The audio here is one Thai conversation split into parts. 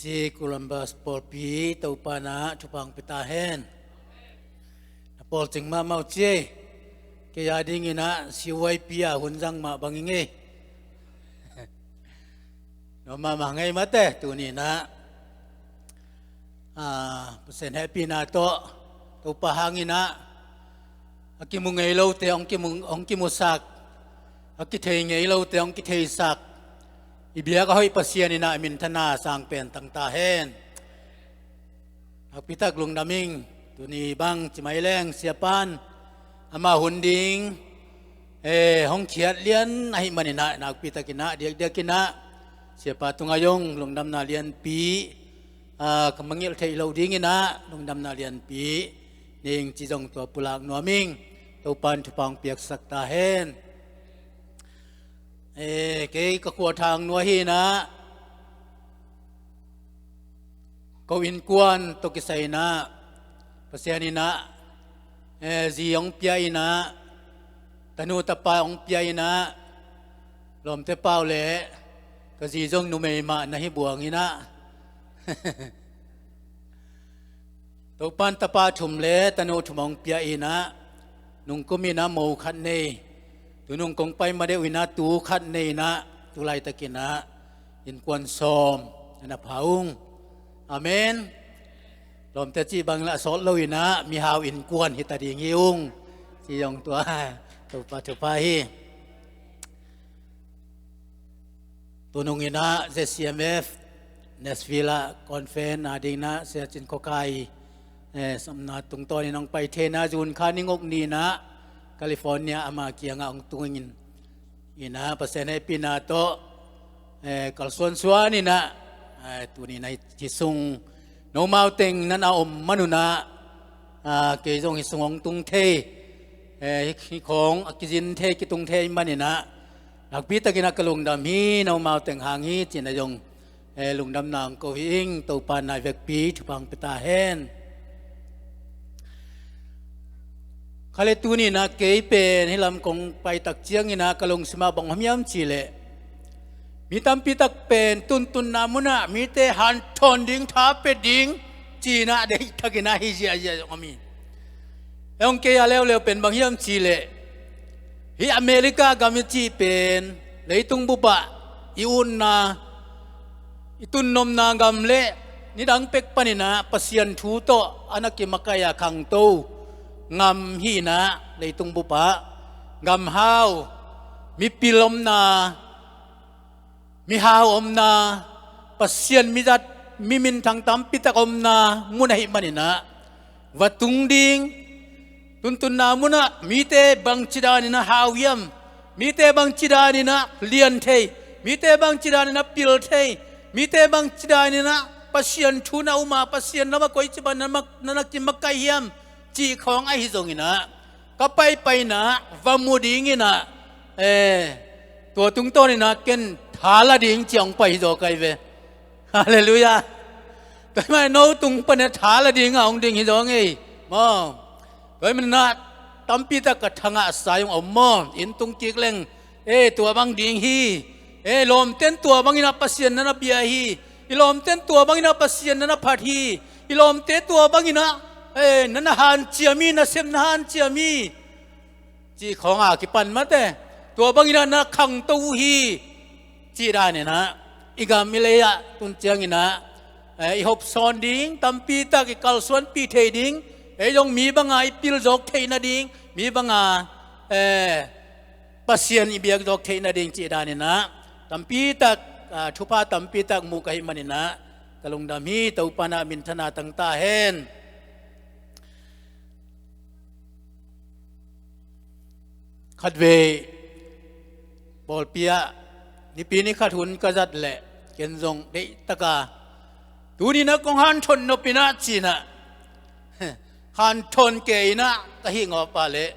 Si Columbus Paul Pi tau pana chupang pita hen Paul ching ma mau che ke ya ding ina si wai pia hunjang ma banginge no ma ngai mate tu ni na persen happy na to tau pa hangina akimu ngai lo te ong ki musak akithei ngai lo te ong ki thei sak ibia ka hoi pasian ina min thana sang pen tang ta hen akpitak lung naming tuni bang chimai leng siapan ama hunding hong khiat lian ai manina nakpitakina diak-diakina siapa tungayong lung dam na lian pi kamangil thei lo dingina lung dam na lian pi ning chi jong to pulak nuaming to pan thupang piak sak ta hen cái cuộc thang nuôi hi na câu in quan tôi cái say na pasien na gì ông pia na tanu tapa ông pia na lom te pau le cái gì giống nume ma na hi buang na tôi pan tapa thum le tanu thum ông pia na nung kumi na mau khat nei tu nung kong pai ma de wina tu khat nei na tu lai takina in kwan som na phaung amen lom te chi bang la sol lo ina mi hau in kwan hi ta ding hiung chi yong tua tu pa hi tu nung ina ZCMF Nesvilla conference ading na se chin kokai samna tung to ni nong pai the na jun kha ningok ni na California ama kianga ang tungin ina pasene pinato kalson suani na tuni na chisung no mauteng nana manuna ke jong hisung tung the hi khong akijin the ki tung the manina nakpi takina kalung dam hi no mauteng hangi china jong lungdam nang ko hing to pan na vek pi thupang pita hen khale tuni na ke pen hilam kong pai tak chiang ina kalung sima bang hamiam chile mi tam pi tak pen tun na muna mi te han thon ding tha pe ding china de thakina hi ji aja ami ong ke ya lew pen bang hiam chile hi America gami chi pen leitung buba iun na itun nom na gam le ni dang pek panina pasian thu to anaki makaya khang to ngam hi na leitung bupa ngam hau mi pilom na mi hau om na pasien mi dat mi min thang tam pitak om na muna hi manina watung ding tuntun na muna mi te bang chidani na hau yam mi te bang chidani na lian thei mi te bang chidani na pil thei mi te bang chidani na pasien thu na uma pasien na ma koi chiban na nak chi makai yam chiของไอ้ทรงอินะก็ไปนะว่ามูดิงอินะตัวตุงโตนี่นะเกินทาละดิงจียงไปโจไกเวฮาเลลูยาแต่ไม่โนตุงปนทาละดิงองดิงฮิโจงไงมอเฮ้ยมันนะตั้มปีตะกะทางอาศัยของมออินตุงกิกเลงตัวบางดิงฮีลมเต้นตัวบางอินะปัสยนนะเบียฮีลมเต้นตัวบางอินะปัสยนนะพัดฮีลมเต้นตัวบางอินะนั่นหันเจียมีนะเซมหันเจียมีจีของอากิปันมาแต่ตัวบางอย่างนะขังตู้ฮีจีได้เนี่ยนะอีกามิเลยะตุนเจียงนะอีหอบซอนดิ้งตัมปีตากิกัลส่วนปีเทดิ้งยองมีบางไอปิลจอกเทนะดิ้งมีบางปัสยานอีเบียกจอกเทนะดิ้งจีได้เนี่ยนะตัมปีตาทุพาตัมปีตามุกให้มันเนี่ยนะกลงดามีเต้าปานามินธนาตั้งตาเห็นขัดเวบอลเปียนี่ปีนี้ขัดหุ่นกระจัดแหละเกินทรงเดตะกาดูนี่นะกองหันชนนปินาจีนะหันชนเกยนะก็หิงออกไปเลย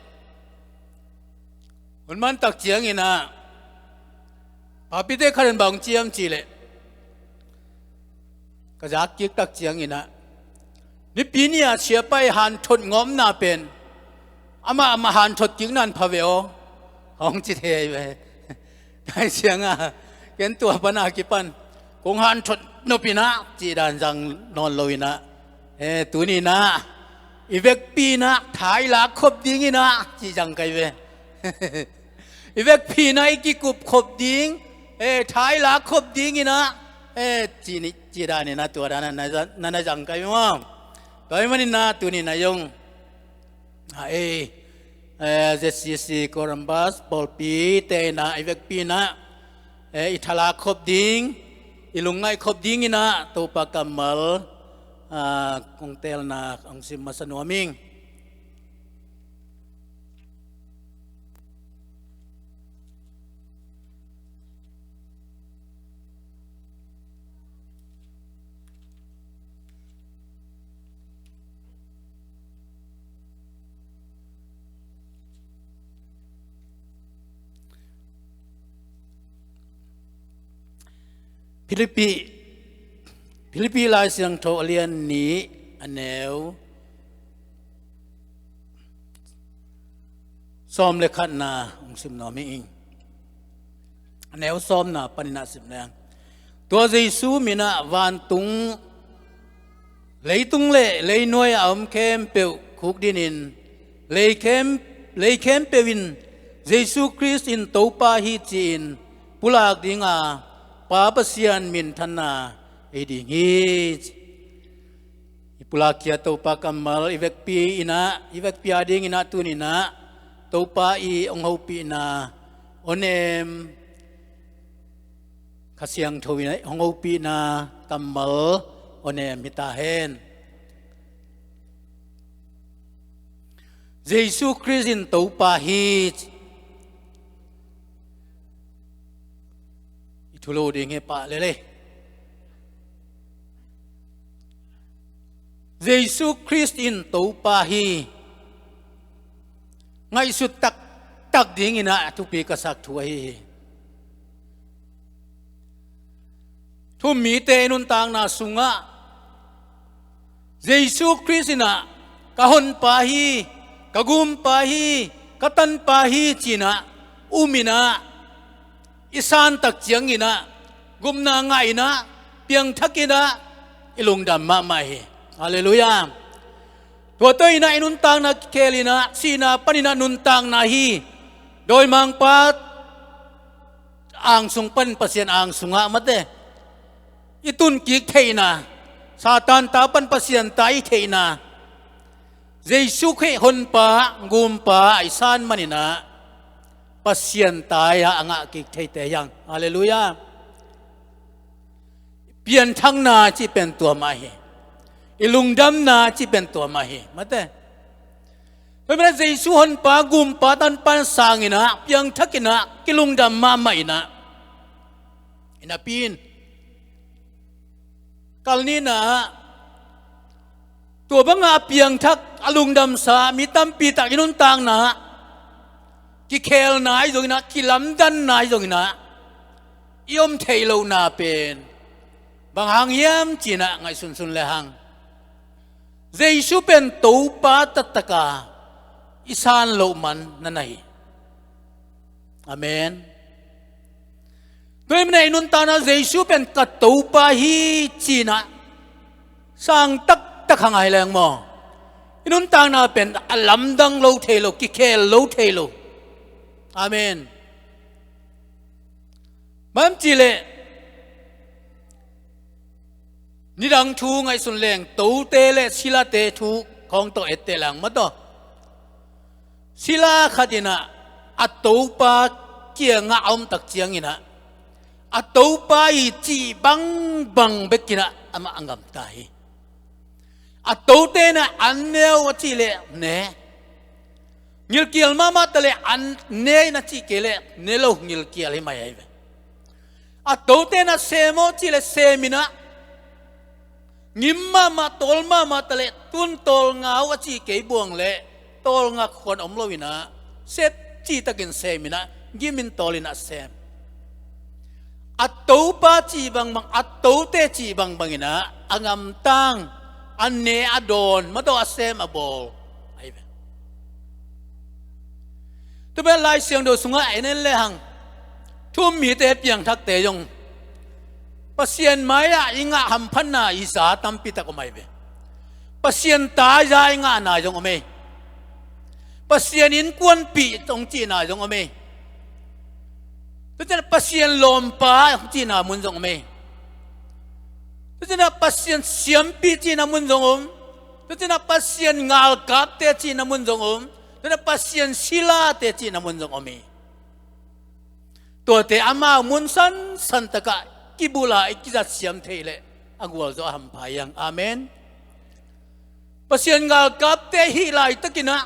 มันตักเจียงอีนะพอพี่เด็กขันบังเจียมจีเลยกระจักจิกตักเจียงอีนะนี่ปีนี้เชียไปหันชนงอมนาเป็นอามาหันชดจิงนั่นพะเวอของจิตเฮยไปได้เสียงเกินตัวปนากิปันกงหันชด โนปินะจีดันจังนอนลอยนะตัวนี้นะอีเวกปีนะถ่ายหลักคบดิ้งนะจีจังไกเวอีเวกปีนะอีกิกุบคบดิ้งถ่ายหลักคบดิ้งนะจีนี่จีดานี่นะตัวนั้นนั่นจังไกเวมั้งตัวมันนะตัวนี้นะยงJCC Columbus บอลปีเตนะอีเวกปีนะอิทาลาคบดิ้งอิลุงไงคบดิ้งนะตัวปากกำมลคงเตลนะองสิมาสนวมิงฟิลิปปีลายเสียงโทเลียนนี้อันแนวซ้อมเลขันนาองสิมนอมิงอันแนวซ้อมนาปนินาสิมแรงตัวเยซูมีนาวันตุงเลยตุงเลยหน่วยอมเข้มเปียวคุกดินินเลยเข้มเปียวินเยซูคริสต์อินตัวปาฮิจีนปุลากดิงาปาปเสียนมินทันนาดีงี้ปุลากียตัวปากำมลอีเวกปีอีเวกปีอาดิงอินะตุนินะตัวปาอีองหูปีนาโอเนมข้าเสียงทวินะองหูปีนากำมลโอเนมมิตาเฮนเยซูคริสต์ตัวปาฮีทุโลดิงเฮปะเลยเยซูคริสต์อินตัวปาฮีไงสุดตักดิ่งอินะทุกปีกษักถวยทุมมีเตนุนต่างนาสุงะเยซูคริสต์นะกะฮนปาฮีกะกุมปาฮีกะตันปาฮีจีนะอุมินะอิสานตักเจียงอินะกุมนาไงนะเปียงทักอินะอิลุงดำมาไม่ฮาเลลูยาตัวตัวอินะอินุนตังนาเคลินะสีนาปนินะนุนตังนาฮีโดยมังปัดอ่างสุงปันปัสยนอ่างสุงะมัดเดอิตุนกิกเทนะซาตานตาปันปัสยนตายเทนะเยซูเขฮนปะกุมปะอิสานมันินะปัสยนตายอ่างะกิกเทเตยังฮาเลลูยาเปลี่ยนทั้งนาที่เป็นตัวมาเหอิลุงดำนาที่เป็นตัวมาเหมาเต้เพราะฉะนั้นเยซูฮนปากุมปาตันปันสางอินะเพียงทักอินะกิลุงดำมาไม่นะอินะปีนกัลนี้นะตัวบังอาเพียงทักอลุงดำสามีตั้มปีตักอินุนต่างนะกิเคลนายตรงนะกิลำดันนายตรงนะยอมเทโลนาเป็นบางหางยามจีนะไงสุนเลหังเยซูเป็นตัวปาตตะกาอิสานโลมันนั่นไงอาเมนโดยในนุนตานะเยซูเป็นกัตตัวปาฮีจีนะสร้างตักหางไอแรงมอนุนตานะเป็นอัลลัมดังโลเทโลกิเคลโลเทโลอาเมนบัมจีเลนี่ดังทูไงสุนแรงตูเตเลศิลาเตทูของตัวเอเตลังมาต่อศิลาขัดินะอัตตูปาเกี่ยงอมตักเจียงอินะอัตตูปาอีจีบังเบกินะอามาอังกัมตายอัตตูเตนะอันเนวจีเลเนงิลเกียลมาตะเลอันเนนะจีเกเลเนโลงิลเกียลให้มาใหญ่อัตตูเตนะเซโมจีเลเซมินะงิมมาตอลมาตะเลตุนตอลงาวจีเกยบวงเลตอลงาคนอมโลวินะเซจีตะกินเซมินะกิมินตอลินะเซมอัตโตปาจีบังอัตโตเตจีบังอินะอังอัมตังอันเนอดอนมาโตอาเซมอบอลไอ้เบตัวเป็นลายเสียงโดยสุงะไอ้นั่นเลยหังทุ่มมีเตเปียงทักเตยง pasien maya inga hampana isa tampita ko may be pasien ta ja inga na jong ome pasien in kwan pi tong chi na jong ome tu pasien lompa chi na mun jong ome tu pasien siam pi chi na mun jong tu pasien ngal kap te chi na mun jong tu pasien sila te chi na mun jong omeตัวเตอามามุนสันสันตะกะกิบุลาอิกิจัดเสียมเทเลอักวลโซหัมพายังอาเมนปัสยันกากับเตหิลายตะกินะ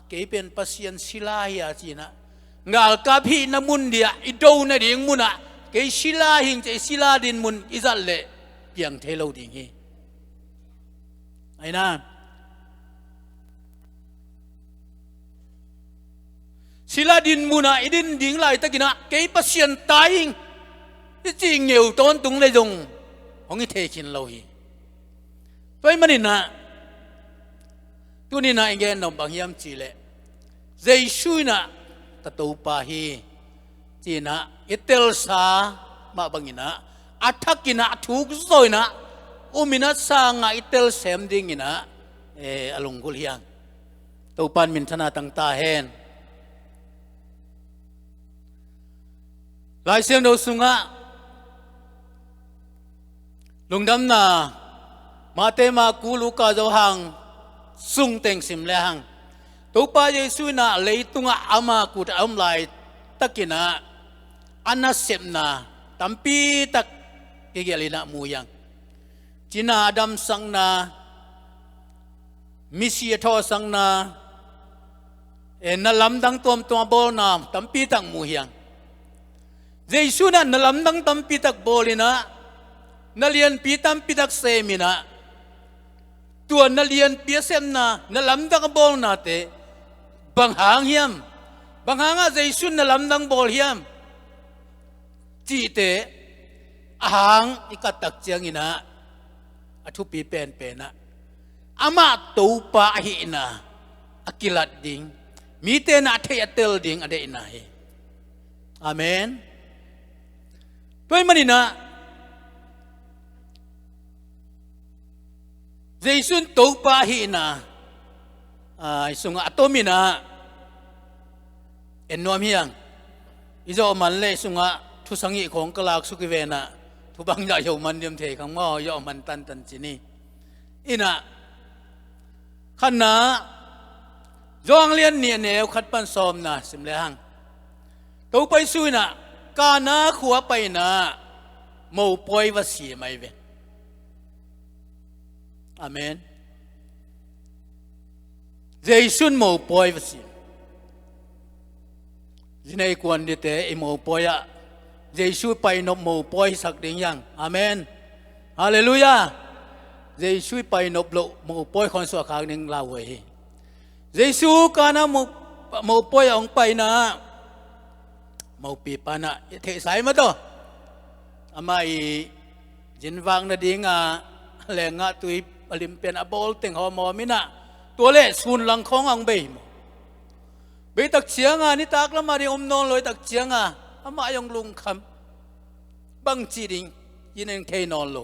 เกเป็นปัสยันศิลาหิอาจีนะงากับหินมุนเดียอิโดนะดิ่งมุนะเกศิลาหิงเจศิลาดินมุนอิจัลเลเปียงเทโลดิ่งฮีไอ้นะศิลาดินมุนาอิดินดิ่งไหลตะกินะเกยปัสยันตายที่จริงเหนียวต้นตุงเลยจงของอิเทคินเราฮีตัวมันนี่นะตัวนี้นะเองนำบางยามจีเลเจสุยนะตะตูปาฮีจีนะอิเตลซามาบางอินะอัฐกินะทุกโซยนะอุมินะสางอิเตลเซมดิ่งอินะอลงกุลยังตัวปันมินธนาตั้งตาเฮนลายเสียงเราสุงะลุงดำนามาเตมากูลูกาเจ้าหังสุงเต็งสิมเลหังตัวป้าเยซูน่ะเลยตุงะอามากูจะอมลายตะกินะอันน่ะเสพนาตัมปีตักเกี่ยลินะมูยังจีน่าดำสังนามิเซียทอสังนานั่นลำดังตัวบอลนาตัมปีตักมูยังเจสุนะนลำดังตัมปีตักบอลินะนเลียนปีตัมปีตักเซมินะตัวนเลียนปีเซมนะนลำดังบอลนาเตบางหางเฮียมบางหางเจสุนลำดังบอลเฮียมจีเตหางอิกัดตักเจียงอินะอทุปีเป็นนะอามาตูปาหินะอกิลัดดิงมีเตนะเทียเตลดิงอเดอินะเฮอาเมนด้วยมันนี่นะเจสุนตูปาหินะสุงะตัวมินะเอ็นนวมเฮียงอิจอมันเลยสุงะทุสังหิของกลากสุกิเวนะทุบังยาโยมันเดียมเทขังมอยอมันตันจีนี่อินะขันนะจองเลียนเนียเนวขัดปันซอมนะสิมเลหังตัวไปซุยนะกานาขัวไปนะโมปอยวสีไม่เว้อาเมนเจสุนโมปอยวสีจินัยกวนดิเตอโมปอยะเจสุไปนบโมปอยสักดิ่งยังอาเมนฮาเลลูยาเจสุไปนบโลโมปอยคนสวดขางหนึ่งลาเวเจสุกานาโมปอยองไปนะโมปีปานะเทสายมาตัวอามาอีจินวังนาดิงาแหลงะตุยอลิมเปียนอบอลเต็งหอมอมินะตัวเล่สุนหลังของอังเบยเบยตักเชียงานี่ตักละมาดิอมนอนลอยตักเชียงาอามายังลุงคำบังจีดิงยินเองเทนอนโล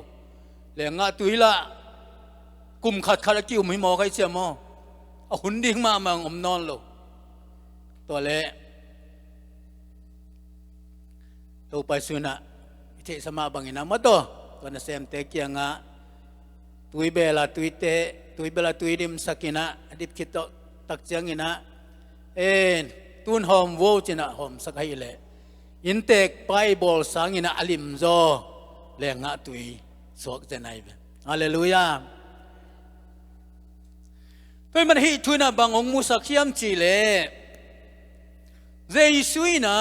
แหลงะตุยละกลุ่มขัดกิ้วไม่มอใครเชียมอเอาหุ่นดิ่งมามังอมนอนโลตัวเล่ตัวไปสุนะเทสมาบังอินามาตัวนั้นเซมเตกียงะตุยเบลาตุยเตตุยเบลาตุยดิมสักินะดิบคิดตักเจียงอินะตุนหอมโวจินะหอมสักให้เลยอินเตกไปบอลสังอินะอลิมโซแรงะตุยสวกเจนัยเบฮาเลลูยาตัวมันฮิทุนะบางองมุสักเขียมจีเลเจสุยนะ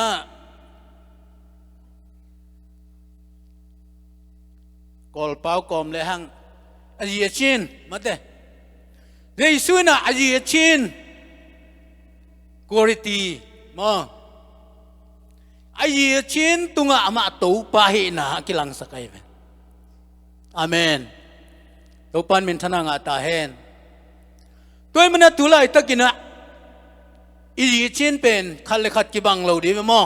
กอลเปากอมเลยหังอาเจียชินมาเตะเดี๋ยวสุนะอาเจียชินกอริตีมาอาเจียชินตุงะมาตูปาหินะกิลังสักไยเปอาเมนตัวปันมินทนางาตาเฮนตัวมันตุลายตะกินะอาเจียชินเป็นขัดเลขัดกิบังเราดีไหมมอ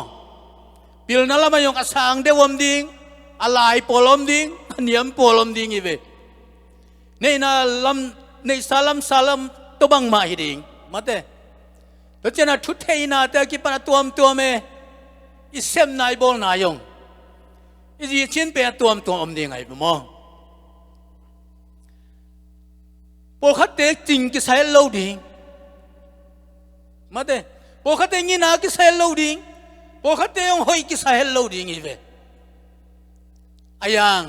พิลนั่นละมายงอาสังเดวมดิง อะไรปลอมดิ้งเนียมปลอมดิ้งอีเวในน่าลำในซาลัมตัวบังมาฮิดิ้งมาเตะตัวเจ้าน่ะทุเทน่ะแต่กี่ปนตัวเมอิเซมนายบอลนายงอีจีเช่นเป็นตัวดิ้งไงบ่มองพวกเขาเตะจริงกี่สายโลดิ้งมาเตะพวกเขาเตะงี้น่ะกี่สายโลดิ้งพวกเขาเตะยงหอยกี่สายโลดิ้งอีเวอายัง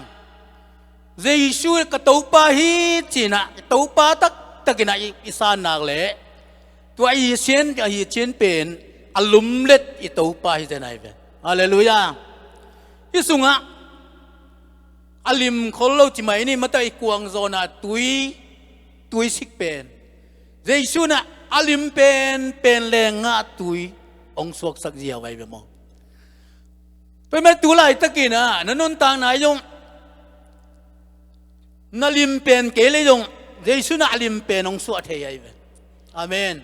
เจสูกระตูปาฮีจีน่ะตูปาตักน่ะอิสานนักเล่ตัวอีเชียนเป็นอารมณ์เล็ดอีตูปาฮีจะไหนเว้ฮาเลลูยาที่สุงะอลิมคนเราจิไหมนี่มาตั้งอีกวางโซน่ะตุยสิกเป็นเจสูน่ะอลิมเป็นแรงงะตุยองสวกสักเดียวไว้เว้มองเป็นแม่ตัวไรตะกี้นะนั่นนนต่างนายงนาลิมเป็นเกลียงเจสุนาลิมเป็นองสวดเฮียเวอาเมน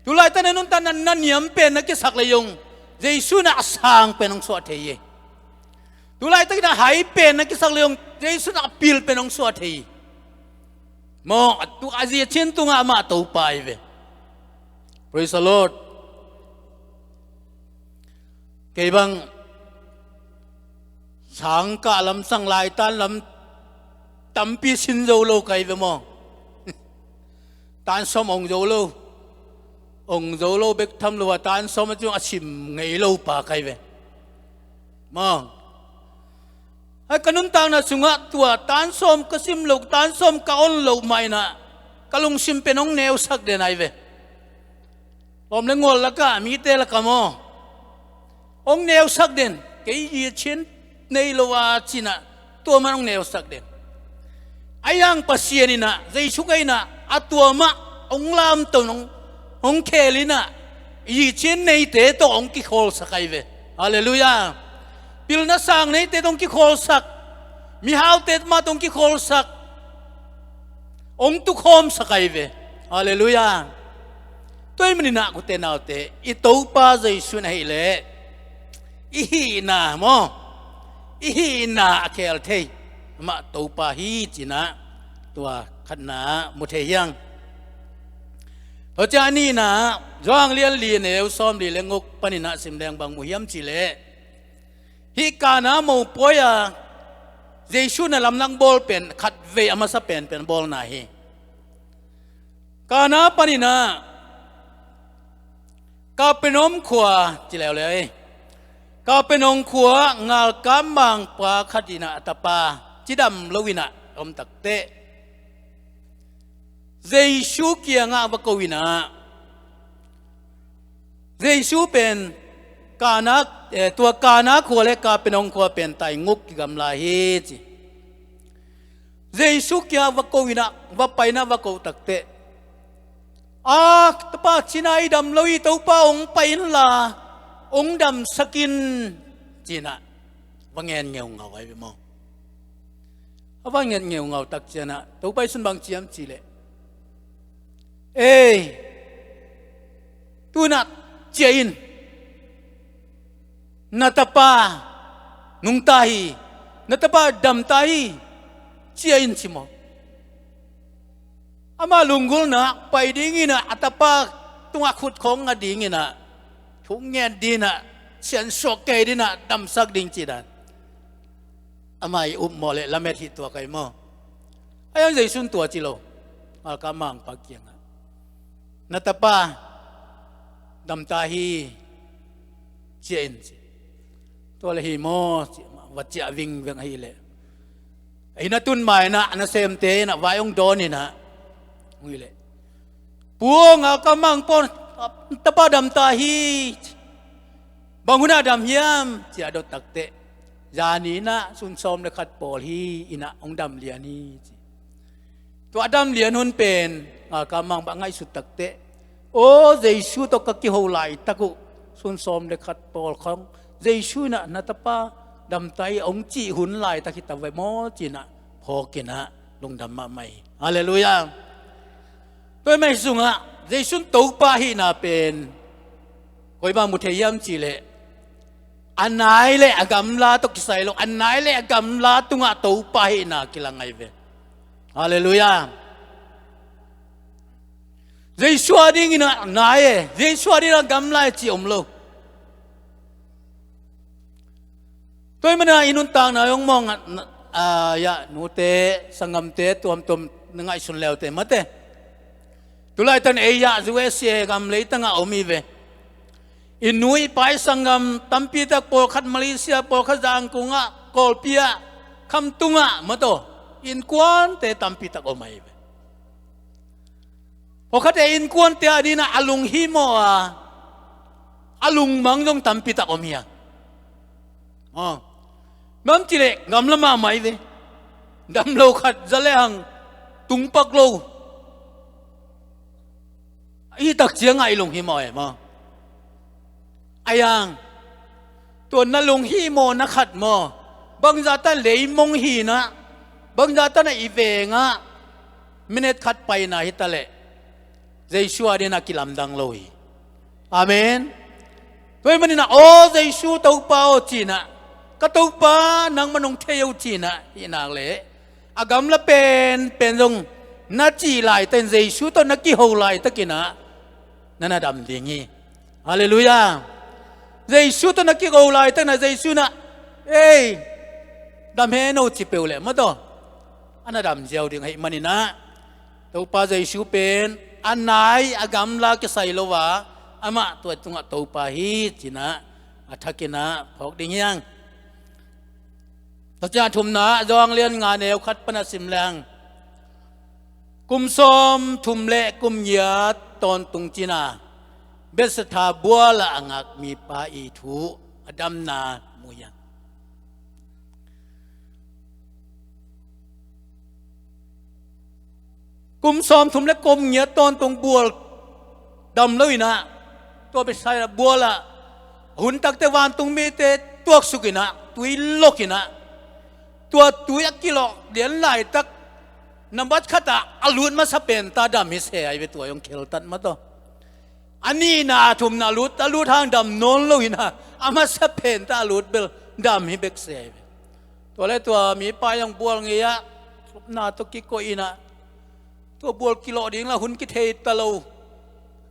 ตัวไรตะนั่นนนต่างนั้นยมเป็นนักสักเลยงเจสุนาสังเป็นองสวดเฮียตัวไรตะกี้นะหายเป็นนักสักเลยงเจสุนาปิลเป็นองสวดเฮียมองตัวอาเซียเช่นตัวงามาตัวไปเว Praise the Lord เกี่ยบังสังกะลำสังลายตันลำตั้มปีสินโจโลใครไปมองตันสมองโจโลเบกทำลัวตันสมจุงอาชิมไงโลป่าใครไปมองไอ้ขนุนต่างน่ะสุงะตัวตันสมกสิมโลตันสมกะอนโลไม่น่ะกะลุงชิมเป็นองแนวสักเดนไอเวผมเลยงอละกะมีเตละกะมอองแนวสักเดนเกี่ยเช่นในโลวาจีน่ะตัวมันองแนวสักเดนไอ้ยังปัสเซียนี่นะใจชุกไอ้น่ะอัตัวมะองลามตัวองเคลิน่ะยี่เช่นในเตะตัวองกิโคลสักไอเวฮาเลลูยาปิลนัสสังในเตะตองกิโคลสักมีฮาวเตะมาตองกิโคลสักองตุคอมสักไอเวฮาเลลูยาตัวมันนี่นะกุเตนเอาเตะอีตัวป้าใจสุนให้เละอีน่ะมออีน่าเคลเทยมาตัวปาฮีจีน่ะตัวขันนามุเทียงเพราะฉะนี้นะจ้างเลี้ยนเอวซ้อมเลี้ยงงกปนินะสิมแดงบางมุยมจิเลฮิกานาโมปอยาเจชูน่ะลำนังบอลเป็นขัดเวอมาสเป็นบอลนาฮีกานาปนินะกาเป็นอมขวาจิเลวเลยก็เป็นองขัวงาลกำบังปาคดินาตาปาจิดำลวินะอมตักเตเจชูเกียงาวกวินะเจชูเป็นกานักตัวกานักขัวเล็กกาเป็นองขัวเป็นไตงุกกิกำลาเฮจิเจชูเกียวกวินะวไปนะวกตักเตตปาชินัยดำลวิตัวป้าองไปนลาองดำสกินจีน่ะว่าเงี้ยเงี้ยเงาไว้ไปมองว่าเงี้ยเงี้ยเงาตักจีน่ะตัวไปสุนบางจีมจีเลยตัวน่ะเจียนนัตปานุงตาฮีนัตปาดำตาฮีเจียนชิมออามาลุงกุลนะไปดิ้งน่ะอัตปาตัวขุดของอดีงน่ะทุกเงี้ยดีน่ะเสียนสกเกยดีน่ะดำสักดิ่งจีดันอามาอุบหมอเลยละเม็ดที่ตัวไก่หม้อไอ้ยังใจสุนตัวจิโลอากามังปักเกียงนัตปาดำตาฮีเจนตัวละฮีโมวัจจะวิ่งฮีเลยไอ้นัตุนใหม่น่ะนัเซมเตน่ะวายองโดนี่นะงี้เลยพวงอากามังปนตะปาดำตาฮีบางคนดำยามเจ้าดตักเตะยานีนะสุนซอมเลขัดปอลฮีอินะองดำเลียนีตัวดำเลียนหุนเป็นกำมังบางไงสุดตักเตะโอ้เจสูตกกิโฮไลตะกุสุนซอมเลขัดปอลของเจสูนะนัตปาดำไตองจีหุนไลตะคิตะไวโมจีนะพอกินะลงดำมาใหม่ฮาเลลูยาตัวไม่สุงะเจสุนตัวปาฮีนาเป็นคอยบางมุทยามจีเล อันไหนเลยอากำลาตกใส่ลงอันไหนเลยอากำลาตุงะตัวไปนะกิลังไงเวฮาเลลูยาเจสวาดิ้งนะนายเจสวาดิ้งกำลาจีอมโลตัวมันอินุนตังนะยงมองยานูเตสังกมเตตัวมนึงไอสุนเลวเตมาเตตุลาตันเอยาจูเอเซียกำเลยตั้งอมีเวอินุยไปสังกมตัมปีตะโปขัดมาเลเซียโปขัดจางกุงะกอลเปียคำตุงะมาโตอินกวนเตตัมปีตะอมีเวพอขัดอินกวนเตอดีนะอลุงฮิโมอลุงมังยงตัมปีตะอมีอะอ๋อน้ำจิเล็กงำละมาไม่เวดำโลขัดจะเลหังตุงปักโลอีตักเจียงไอลงฮิโมเอมาไอยังตัวนลงฮิโมนักขัดมาบางจัตตาเลยมงฮีนะบางจัตตาในอีเวงะมินเนตขัดไปนะฮิตาเลเจชัวเดนักกิลำดังโลยอาเมนด้วยมันนะโอ้เจชัวตัวเปล่าจีนะก็ตัวป้านังมันงเที่ยวจีนะอีนางเล่อากำละเป็นตรงนัดจีไหลแต่เจสุตัวนักกี่หัวไหลตะกินะนั่นน่ะดำดิ่งงี้ฮาเลลูยาเจสุตัวนักกี่หัวไหลแต่น่ะเจสุนะเอ้ยดำเฮโนจิเปลเลยมาต่ออันน่ะดำเจ้าดิ่งให้มันนี่นะตัวป้าเจสุเป็นอันไหนอากำละก็ใส่โลวะอามาตัวตรงตัวป้าฮีจีนะอัฐกินะพอกดิ่งยังพระเจ้าทุมนะจองเลียนงานแนวคัดปนสิมแรงกุมสมทุมเละกุมยาตอนตุงจีนาเบสถาบัวละงักมีปาอีทูอดัมนามุยังกุมสมทุมเละกุมยาตอนตุงบัวดำเลยนะตัวไปใส่บัวละหุ่นตักเตวันตุงมีเตตัวสุกินะตุยโลกินะตัวยักกิโลเดียนไหลตักน้ำบัดขตาอลุนมาสเปนตาดำมิเสียไปตัวยงเคลตันมาต่ออันนี้นาทุมนาลุตาลุทางดำนนลุยนะอามาสเปนตาลุดเบลดำฮิเบกเสียตัวเล็กตัวมีปลายังบัวเงี้ยนาตัวกิโกอินะตัวบัวกิโลดิ้งละหุ่นกิเทตะโล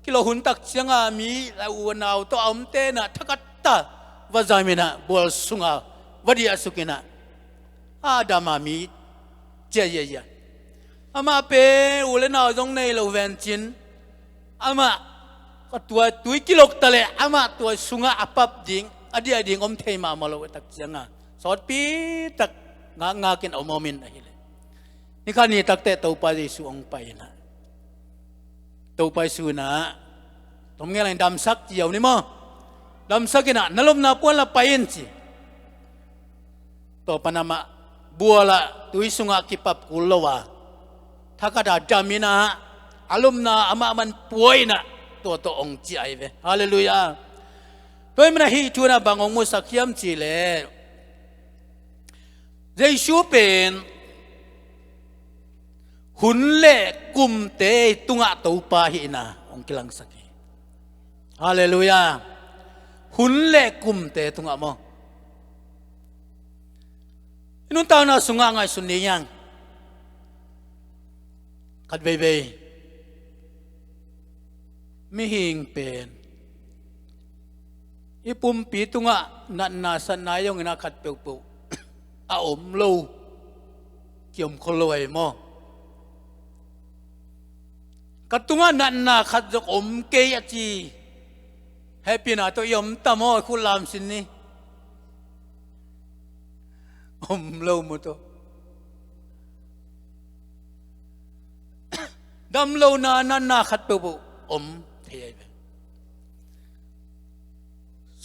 กิโลหุ่นตักเชียงามีแล้วอวนเอาตัวอมเตนะทักตาวาจามินะบัวสุงาวดีอาสุกินะอาดามามีเจียยะอามาเปอุเลนาจงในโลเวนจินอามาก็ตัวกิโลตะเลอามาตัวสุงาอปับดิงอดีอดิงอมเทมามาโลตักจังอ่ะสอดปีตักงากินอมมินอะไรเลยนี่ข้านี่ตักเตะตัวไปสู่องไปนะตัวไปสู่นะตรงนี้อะไรดำซักเจียวนี่มั้งดำซักกินอ่ะนั่นลมนาปวนละไปเอ็นสิตัวปนามาบัวละตุยสุงากิปับกุลวะถ้ากระดาษจามินะอารมณ์นะอามามันป่วยนะตัวองค์ใจเวฮาเลลูยาตัวมันฮิจูนะบางองค์มุสักยามจีเลเจชูเป็นหุ่นเล่กุมเตตุงะตัวปาหินะองค์กิลังสักฮาเลลูยาหุ่นเล่กุมเตตุงะมอนุ่นตานาสุงางไงสุนียังขัดเบยไม่หิงเป็นอีปุ่มปีตุงะนันนาสันนายงนักขัดเปียวปูอาอมโลเกี่ยมคนรวยมั้งกัตุงะนันนาขัดจกอมเกยจีแฮปปี้นาตัวยมตามอคุณลามสินนี่อมโลมุตดำโลนาขัดเปบุอมเทียบ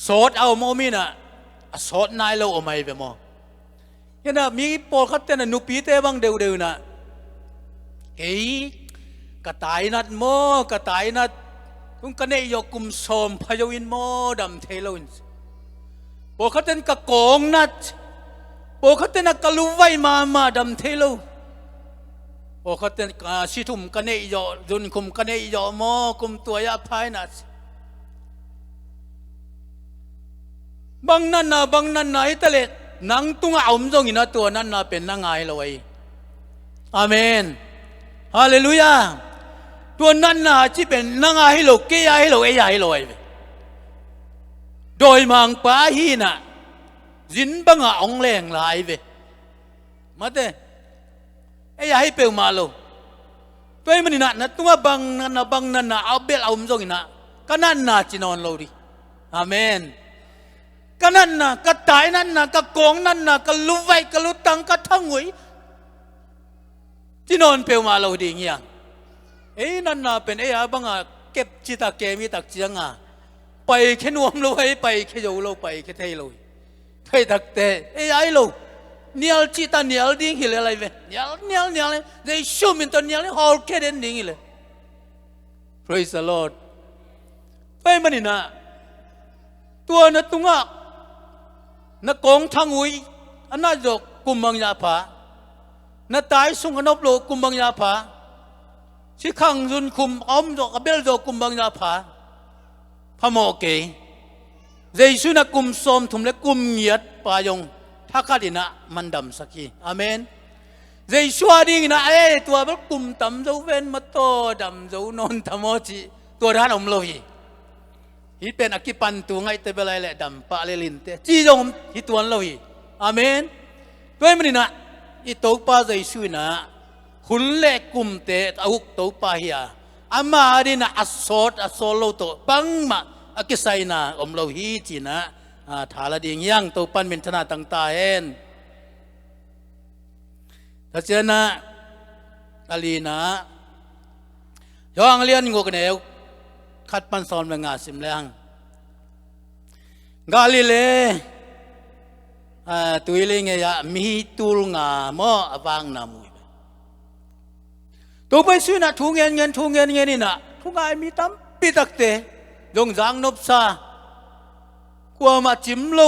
สอดเอาโมมินะสอดนายโลอมไม่เปมอยันนะมีปอขัดเตนะนุปีเตบังเดียวนะเฮ้ยกระต่ายนัดโมกระต่ายนัดคุณกันเนยยกุมสมพยวินโมดำเทโลนปอขัดเตนกะกองนัดปอขัดเตนกะลุไวมาดำเทโลโอ้เขาเต้นสิทุ่มกันเนยยอจุนคุมกันเนยยอมอคุมตัวยาพายนัด บางนั่นนะอิตาเลนังตุงอาอมจงอินะตัวนั่นนะเป็นนางไงเลยอาเมนฮาเลลูยาตัวนั้นนะที่เป็นนางไงโลกเกียให้โลกเอยให้โลกโดยมังป้าฮีน่ะจินบังอาองแรงหลายเวมาเต้เอยให้เปลวมาโลตัวมันนี่นะตัวบางนั่นนะเอาเบลเอาอมจงอินะก็นั่นนะจีนอนโลดิอาเมนก็นั่นนะก็ตายนั่นนะก็โกงนั่นนะก็ลุไว้ก็ลุตังก็ทั้งหวยที่นอนเปลวมาเราดีเงี้ยนั่นนะเป็นบังอาเก็บจิตตะเกมีตักเจียงไปแค่นวมเราไปแค่โยเราไปแค่เทเราเทตักเตเราเนียลจิตตาเนียลดิ้งหิเลอะไรเว้เนียลจะชูมินตัวเนียลฮอลแค่เด่นดิ้งหิเล Praise the Lord ไปมันนี่นะตัวนัตุงะนักกองทั้งอุยอันนั้นจกกุมบังยาผานัตายสุงนบโลกุมบังยาผาชิขังจุนคุมอมจกเบลจกกุมบังยาผาพระโมเกยเจสุนักกุมสมทุมเล็กกุมเหยียดปายงทักขัดินะมันดำสักทีอาเมนเจสุอาดิ้งนะตัวแบบกุมต่ำเจ้าเว้นมาโตดำเจ้านนทมอจีตัวด้านอมโลหีฮิเป็นอกิปันตัวไงแต่เวลาแหละดำปะเลลินเตจีจงฮิตวันเราฮีอาเมนด้วยมันนี่นะอีตัวป้าใจช่วยนะหุ่นเล็กกุมเตะอุกตัวป้าเฮียอามาดีนะอัศโลโตบังมาอกิไซนะอมเราฮีจีนะถาลดีงยังตัวปันเป็นธนาต่างตาเห็นถ้าเจนะอาลีนะย้อนเรียนงกเนวขัดปันสอนเมืองาสิมแรงกาลิเลตุยเลงยามีตูลงาหม้อวางนามุยตัวไปซื้อนะทุ่งเงินนี่นะทุ่งไงมีตั้มปิดักเตดงจางนบซากลัวมาจิ้มโล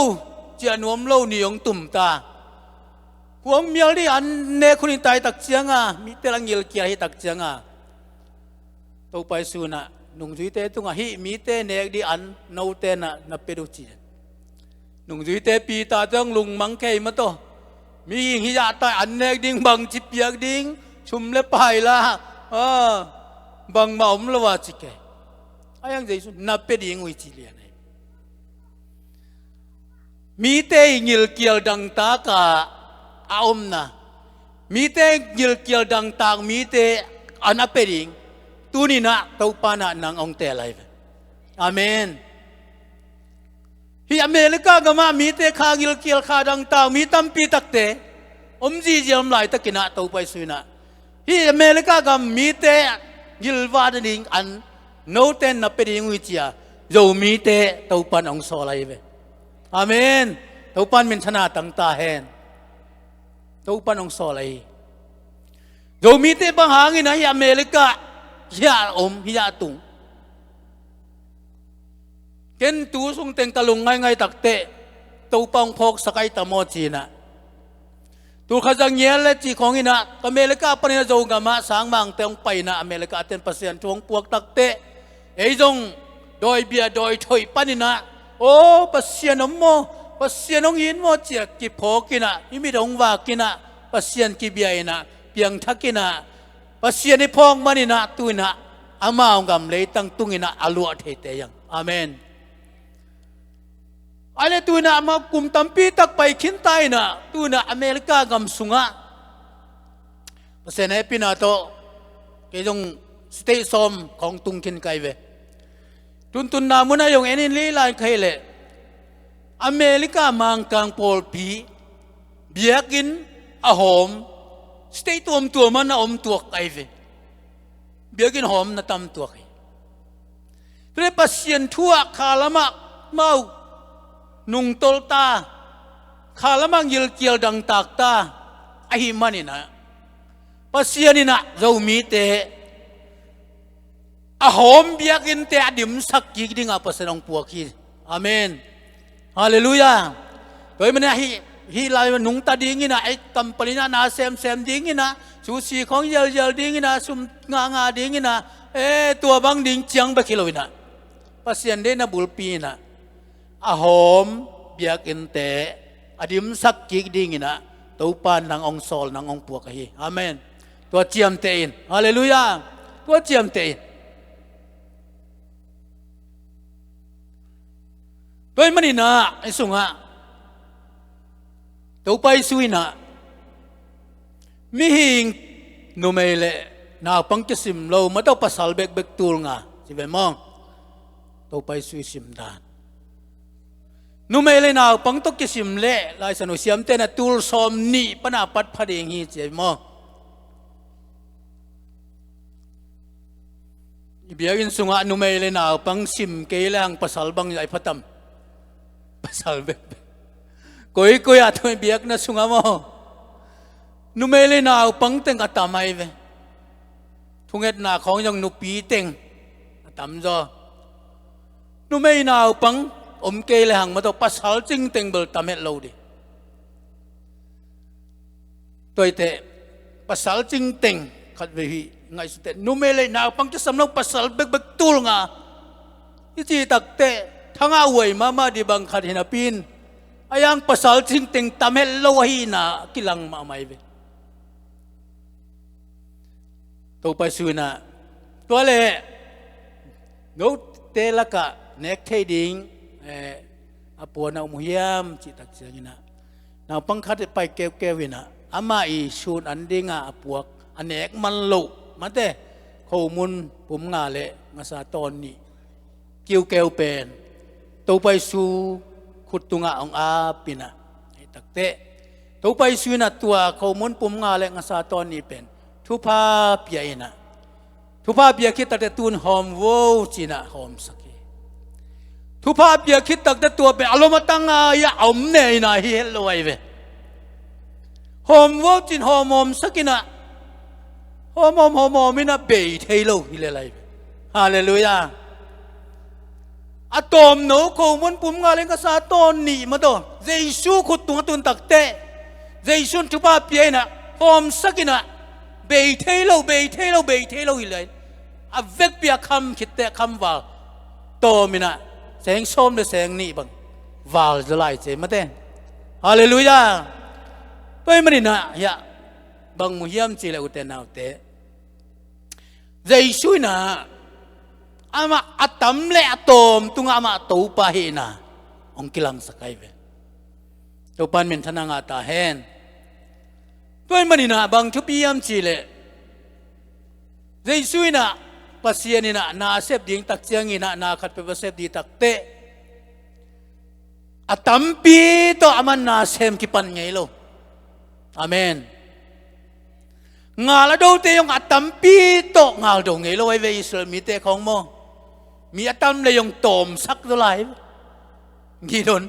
เจียนวมโลนิยงตุ่มตากลัวเมียลี่อันเนคุนิตายตักเจียงมีเตลังยิลเกียให้ตักเจียงตัวไปซื้อนะนุ่งจุยเตตุงหิมีเตเนกดีอันนูเตนะนับเปรุจีนุ่งจุยเตปีตาจังลุงมังเคยมาโตมีหิยาตายอันเนกดิ้งบังจิบเปียกดิ้งชุมเล็บไปละบังมาอมละว่าจิเกไอ้ยังใจสุนับเปดิ้งวิจิเลียนมีเตยิลเกียวดังตากาอาอมนะมีเตยิลเกียวดังตากมีเตอันนับเปดิ้งตูนี่นะตัวปานะนางองเตลัยอาเมนที่อเมริกากมามีเตข้ากิลเกียลข้าดังตามีตั้มปีตักเตอมจีเจียมไหลตะกินะตัวไปสุนะที่อเมริกากมีเตกิลวาดดิงอันโนเตนนับเป็นยังวิจิยาโยมีเตตัวปันองโซลัยเวอาเมนตัวปันเป็นชนะตั้งตาเห็นตัวปันองโซลัยโยมีเตบางหางินะที่อเมริกาฮิยาฮิยาตุงเกินตูสุงเต็งตะลุงไงตักเตะตูปองพกสกายตะโมจีนะตูขจังเยลและจีของอินะอเมริกาปนิจงกามาสางมังเตงไปนะอเมริกาเต็นเปอร์เซ็นต์ทวงปวกตักเตะจงโดยเบียโดยถอยปนินะโอ้เปอร์เซ็นต์โมเปอร์เซ็นต์น้องยินโมเจียกิโพกินะยิ่มีดงว่ากินะเปอร์เซ็นต์กิเบียนะเพียงทักกินะปัสยานิพองมันนี่นะตุนะอามาองกำเลยตั้งตุงินะอลัวเทเตยังอาเมนอะไรตุนะมากุมตัมปีตักไปขินไตนะตุนะอเมริกากำสุงะปัสยานิพินาโตเกยงสเตซอมของตุงขินไกเวตุนนามุนายงเอ็นิลีลายใครเลอเมริกามังกังโพลปีเบียกินอาหอมสเตย์ตัวมันน่ะตัวไอ้เวเบียกินหอมน่ะตำตัวไอ้ตัวนี้ปัสยันทั่วขาละมักเมานุงตลตาขาละมักยิลเกียวดังตากตาไอ้มันนี่นะปัสยันนี่นะเรามีแต่อาหอมเบียกินแต่ดิมสักกี่ดิ่งอาปัสนองปัวกีอาเมนฮาเลลูยาโดยมันเนี่ยฮิลายมันนุ่งตาดิ้งนะไอ้กัมปลินานาเซมดิ้งนะสูสีของเยลดิ้งนะซุมงาดิ้งนะตัวบางดิ้งเจียงไปกิโลนะปัสยันเดนะบุลปีนะอาหอม เบียกอินเตอดิมสักกิกดิ่งนะตัวปานนางองซอลนางองปวกฮีอาเมนตัวเจียมเตอินฮาเลลูยาตัวเจียมเตอินด้วยมันนี่นะไอ้สุงะตัวไปสุยนะมีหิงนุเมเลนาปังกิสิมเรามาต้องภาษาเบกตูลงะสิเวมองตัวไปสุยสิมดานนุเมเลนาปังต้องกิสิมเล่ลายสนุเสียมเตนะตูลซอมนี่ปนาปัดพะเดงฮีสิเวมองเบียกินสุงะนุเมเลนาปังสิมเกยลังภาษาบังไอพัตมภาษาเบกกุยอาทุยเบียกนะสุงะมอนุเมเลนาปังเต็งอัตมาเวทุงเอ็ดนาของยังนุปีเต็งอัตมจอนุเมเลนาปังอมเกลหังมาตัวภาษาจริงเต็งเบลตามเม็ดเราดิตัวเตะภาษาจริงเต็งขัดเวหีไงสุดเตนุเมเลนาปังจะสำนักภาษาเบกตูลงาที่จีตักเตะทั้งอาวัยมาดีบังขัดหินาปินอายังภาษาจริงเต็งตามเม็ดเราหีนากิลังมาไม่เวตัวไปสุนะตัวเล่โนเตลกะเน็กเทดิงอาปัวนาอุมยามจิตักเสียงนะนาปังคัดไปเกวินะอามาอีชูนอันดิงอาปวกอันเอกมันลุมันเตข้อมูลผมงาเละงาซาตอนนี้เกี่ยวเกวเป็นตัวไปสู่ขุดตุงอาองอาปินะตักเตตัวไปสู่นะตัวข้อมูลผมงาเละงาซาตอนนี้เป็นทุพาเปียนะทุพาเปียคิดตักแต่ตูนหอมโวจีนะหอมสักทุพาเปียคิดตักแต่ตัวเป็นอารมณ์ตั้งอยาอมเนยนะเฮลอยเวหอมโวจีนหอมสักนะหอมมินะเบยเทโลฮิเลไลฮาเลลูยาอะตอมโนโคมันปุ่มงาเลงกษาตอนนี้มาตัวเจสูขุดตัวตุนตักเตเจสูทุพาเปียนะหอมสักนะเบยเทโลฮิเลอะเวกเปียคำคิดแต่คำว่าโตมินะแสงส้มหรือแสงนี่บังวาลจะไล่เจมาเต้ฮาเลลูยาตัวมันนี่นะยะบังมุฮิมจีเลอุเตนาอุเตเจสุยนะอามาอัตมเลอัตมตุงอามาตูปะเฮนะองกิลังสกายเวตัวปันเป็นทนางอาตาเฮนตัวมันนี่นะบังชุบยมจีเลเจสุยนะปัสยานี่นะนาเสพดิ่งตักเจียงนี่นะนาขัดเป็นเสพดีตักเตอัตมปีโตอามันนาเสมกิปันไงโลอาเมนงาละดูเตยงอัตมปีโตงาดูไงโลไอเวอิสราเอลมีเตของโมมีอัตมเลยงตอมสักตัวไหลกี่ดน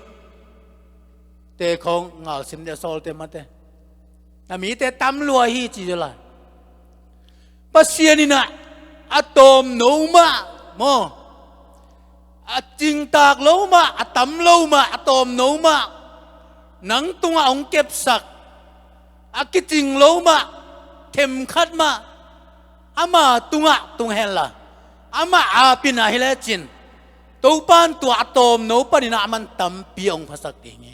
เตของงาสิมเดซอลเตมาเตแต่มีเตตำลัวฮีจีตัวไหลปัสยานี่นะอะตอมโนมาโมอะจิงตากโลมาอะตำโลมาอะตอมโนมาหนังตุงองเก็บสักอะกิจิงโลมาเข็มขัดมาอามาตุงเฮลล่ะอามาอาปินาเฮลจินตัวปานตัวอะตอมโนปนินามันตำปีองภาษาติง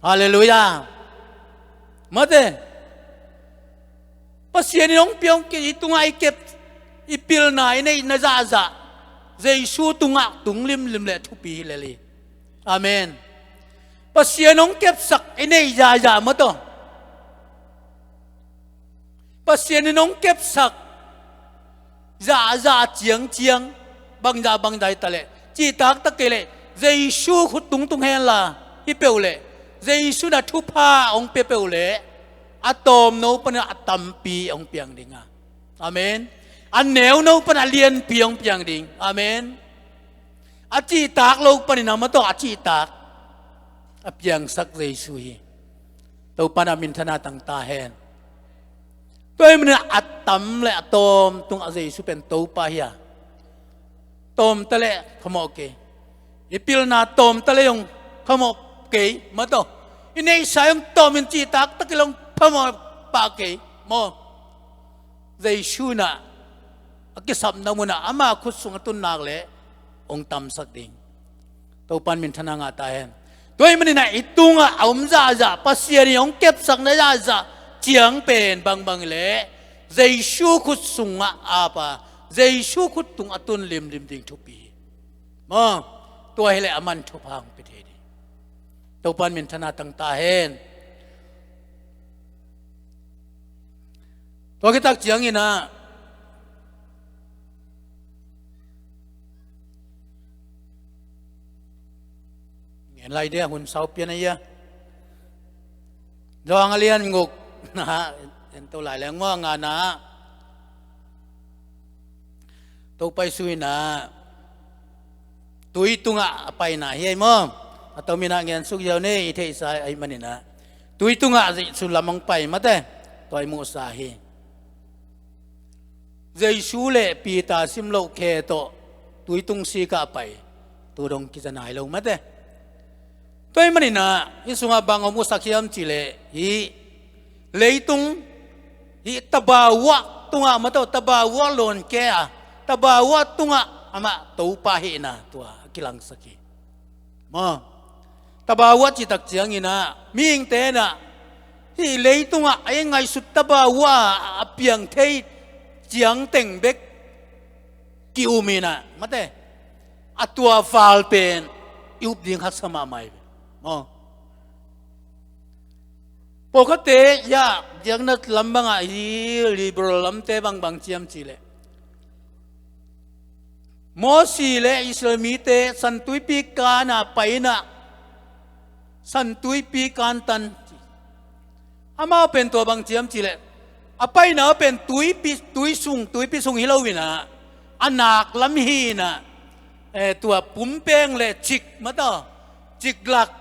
ฮาเลลูยามาเตปัสยานี่น้องปีองเก็บตุงไอเก็บอีพิลนายในนาซาซาเจสูตุงะตุงลิมเละทุปีเลยอาเมนปัสยานองเก็บสักไอในยามาตัวปัสยานน้องเก็บสักยาเจียงบางใจตะเลจีตักตะเกเลเจสูขุดตุงเฮลล่ะฮิเปลเลเจสูน่ะทุพาองเปเปลเลอะตอมโนปนะอะตัมปีองเปียงดิงาอาเมนอันเหนียวโนปนเลียนเปียงดิ่งอาเมนอาจีตากโลกปนินามาต่ออาจีตากอเปียงสักเรซุยตัวปนามินธนาต่างตาเฮนตัวมันอัตตัมและอัตตมตุงอาเรซุเป็นตัวปะเฮียตมตะเลขโมเกอีพิลนาตมตะเลยงขโมเกมาต่ออินเนสายงตมินจีตากตะกิลงขโมปาเกโมเรซุนะกิสับนามุนะอามาคุสุงตุนนากเลองตำสักดิ่งตัวปันมินธนางาตาเฮน ตัวมันนี่นะอิตุงอ่ะอมจ่าจ่าปัสยานี่องเก็บสักนะจ่าจ่าเจียงเป็นบางเล่เจชูขุดสุงอ่ะอาปะเจชูขุดตุงอตุนลิมดิ่งทุปีมาตัวให้เลยอามันทุพังไปเทดีตัวปันมินธนาตั้งตาเห็นตัวกิตักเจียงนี่นะเห็นไรเดียหุ่นเสาเปียนไอ้ยะดองเลียนงกนะฮะเห็นตัวหลายแรงว่างานนะตัวไปซุยนะตุยตุงะไปนะเฮียมั่งatau mina ngian suk yau ne ithe sa ai manina tui tunga sulamang pai mate toy mu sahi jaisu le pita simlo khe to tui tung si ka pai tu dong ki janai lo mate toy manina isunga bango mu sakhiam chile hi leitung hi tabawa tunga mato tabawa lon ke a tabawa tunga ama to pa hi na tua kilang saki ma tabawa ci tak chiang ina ming te na hi leitunga ai ngai sut tabawa apiang thei chiang teng bek ki umina mate atua fal pen yup ding hat sama mai mo pokate ya jang na lambanga hi liberal lamte bang chiam chile mo si le islamite santui pi kana paina san tui pi kan tan ama pen to bang chiam chile apai na pen tui sung hilowina anak lam hi na tua pumpeng le chik mato chik lak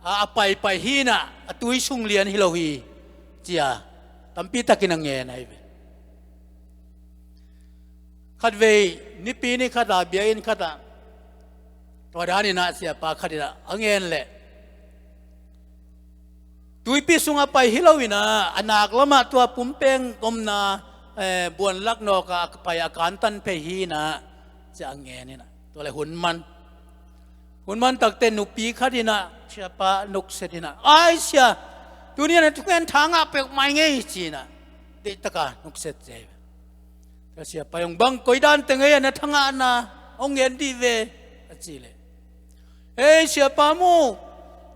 apai pai hi na tui sung lian hilowi chia tampi takin ang nge nai khat ve ni pi ni khata biain khata wadani na sia pa khadina angen le tui pi sunga pai hilowina anak lama tua pumpeng komna buan lak no ka pai akan tan pe hi na cha nge ni na to le hunman takte nu pi khadina sia pa nuk sedina ai sia dunia na tuken thanga pe mai nge chi na de taka nuk set je ta sia pa yong bang koi dan tenge na thanga na ong yen di ve chi le sia pa mu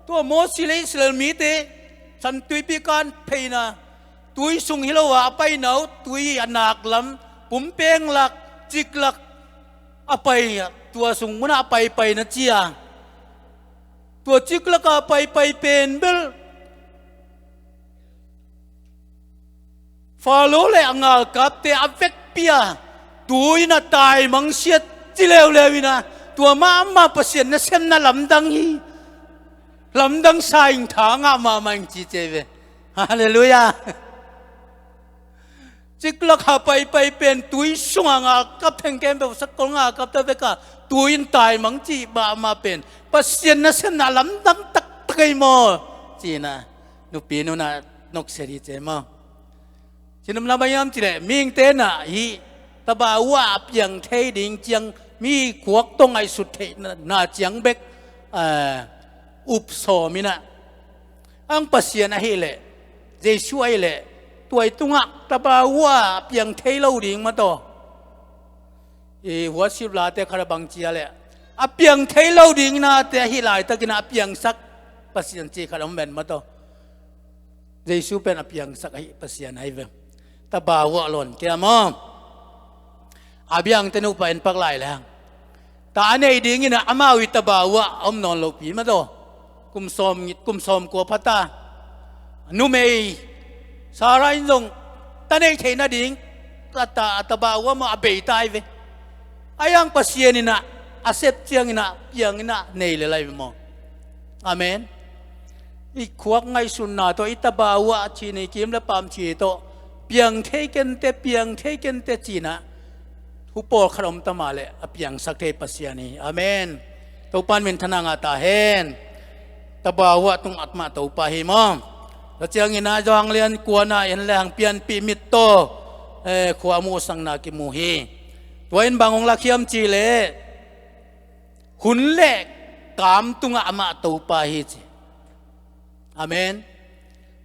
to mo si le islam mi te san tui pi kan phei na tui sung hilowa pai nau tui anak lam pumpeng lak chik lak apai tua sung muna apai na chia tua chik lak apai pen bel follow le angal kap te avek pia tui na tai mang siat chilew lewina tua ma pasien na sem na lamdang hi lamdang saing thanga ma mang chi cheve hallelujah chiklak ha pai pen tui sunga nga kap theng kem be sakol nga kap ta beka tuin tai mang chi ba ma pen pasien na sem na lamdang tak takai mo chi na nu pi nu na nok seri che mo chinam la bayam chi le ming te na hi tabawa piang thei ding chiang mi kuak tong ai sut thei na chiang bekอุปโสมินะอังปัสยานะเฮเลเจช่วยเลตัวตุงะตะบาว่าเพียงเทเลดิ่งมาต่อหัวสิบลาแต่คาราบังเจียเลเพียงเทเลดิ่งนะแต่ฮิลายตะกินเพียงสักปัสยานจีคาราเมนมาต่อเจชูเป็นเพียงสักปัสยานไฮเวตะบาว่าหล่นแกมออาบียงเตนุไปเป็นปักไหลแล้วแต่อันนี้ดิ่งนี่นะอามาวิตะบาว่าอมนอนโลปีมาต่อกุมสมกัวพัตตานุเมย์สาราอินทรงตอนนี้เทน่าดิ่งก็ตาบ่าวว่ามาเบยตายเวอายังปัสยานินะอาเซปเจียงนินะเปียงนินะเนยเลยไรมั้งอาเมนอีกขวกไงสุนนะตัวอิตาบ่าวว่าชีนิกิมและปามชีโตเปียงเทกันเตเปียงเทกันเตจีนะทุปอขนมตมาเลยเปียงสักเทปัสยานีอาเมนตัวปานเป็นธนางาตาเฮนตบาวะตุงอัตมาตัวปะหิมอแล้วเจียงอินาจองเลียนกวนนาเอ็นแรงเปลี่ยนปีมิตโตขวามูสังนากิมูฮีตัวเอ็นบางองลักเขียมจีเลหุนเล็ก กามตุงอามาตูปาฮิจิอาเมน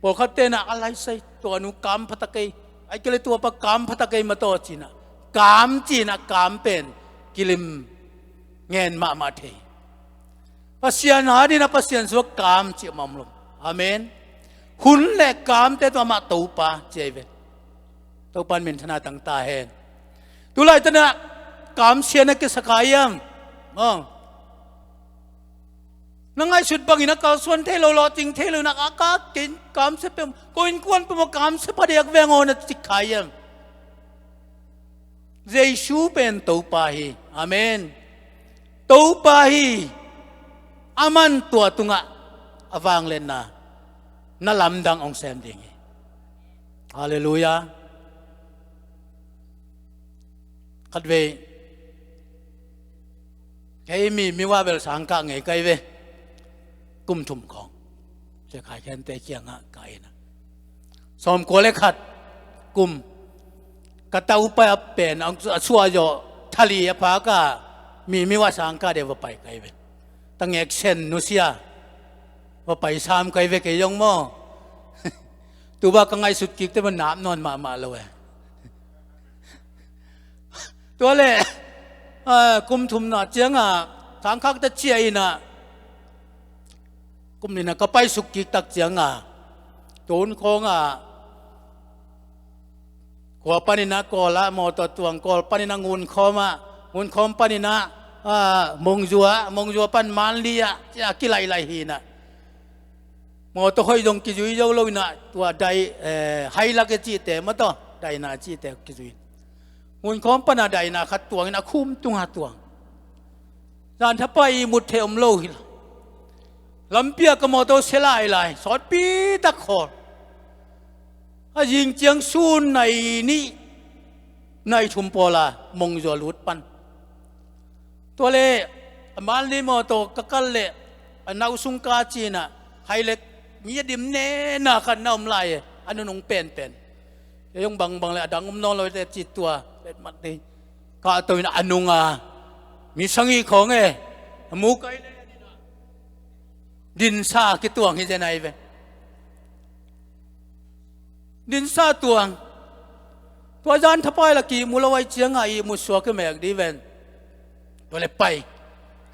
พอเขาเตนะอะไรใส่ตัวนุกามพัตะเกยไอ้ก็เลยตัวปะกามพัตะเกยมาโตจีนะกามจีนะกามเป็นกิลิมเงินมาเทภาษาหนาดีนะภาษาสวกามจีมัมลมอาเมนหุ่นเล็กกามแต่ตัวมาตูปาเจเวตัวปันมินธนาตั้งตาเห็นตุลาตนะกามเสียนักสกายังมองนังไงสุดบางอินักการส่วนเทโลโลจริงเทโลนักอากาศกินกามเสพมก็อินควนเป็นกามเสพเดียกเวงโอนัติขายยังเจชูเป็นตัวปาฮีอาเมนตัวปาฮีอามันตัวตุงะอวังเลนนาลำดังองเซมดิ่งฮาเลลูยาขัดเวไอ้มีว่าเบลสังกังไงไกเวกุมทุมของจะขายแค่เตะเกียงะไก่นะสมกัวเล็กขัดกุมกระตาอุปยเป็นอังสัวโยทะเลพากามีว่าสังกัดเดี๋ยวไปไกเวตั้งเอกเซนนุเซียว่าไปซ้ำไกเวกยงโมตัวว่ากังไงสุดกิกแต่มันน้ำนอนมาเลยตัวเล่กุมทุมน่ะเจียงทางข้างตะเจียน่ะกุมนี่น่ะก็ไปสุกิตักเจียงตูนคงขวปานินะกอละมอตตวงกอปานินะงูนคอมงูนคอมปานินะมงจัวปันมันลีจะกิไลหีน่ะมอตห้อยดงกิจุยโยโลน่ะตัวใดไฮลักจีเตมาต่อใดนาจีเตกิจุยมุนของปนาใดนาขัดตัวนะคุ้มตุงหาตัวจานทับไปมุดเทอมโลหิลำเปียกมอโตเซลายลายสอดปีตะขอยิงเจียงซูนในนี้ในชุมพลามงจวลุดปันตัวเล่มันลีมอโตกะกัลเล่นาอุสุงกาจีน่ะไฮเล็กมีดิมเน่นาขันน้ำลายอันนั้นงเป็นยังบางเลยดังนอนเลยแต่จิตตัวเป็นมันดีก็ตัวนั้นอนุงมีสังอีของมูไกเลยดินซากี่ตัวเห็นจะไหนเว้ดินซาตัวจานทับไปละกี่มูลวัยเจียงมุสวกแมกดีเวนตัวเล็บไป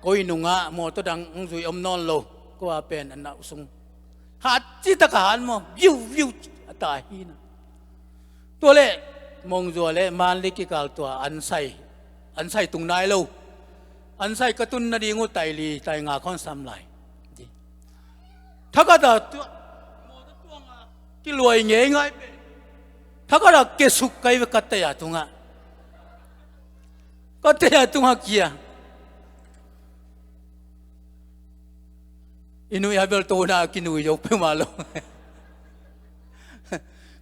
ก็อินุงโมตัวดังจุยอมนอนโลก็ว่าเป็นอันนั้นสุงหาจิตกหารโมวิวตายหินตัวเล่มงจัวเล่มันลิกิกาลตัวอันไซตุงนายโลอันไซกระตุนนาดีงูไตลีไตงาข้อนซ้ำไหลถ้าก็ได้ตัวกิรวยเงี้ยง่ายไปถ้าก็ได้เกสุกไกวกัตยาตุงก็เตยาตุงเกียอินุยาเบลโตนากินุยยกไปมาลง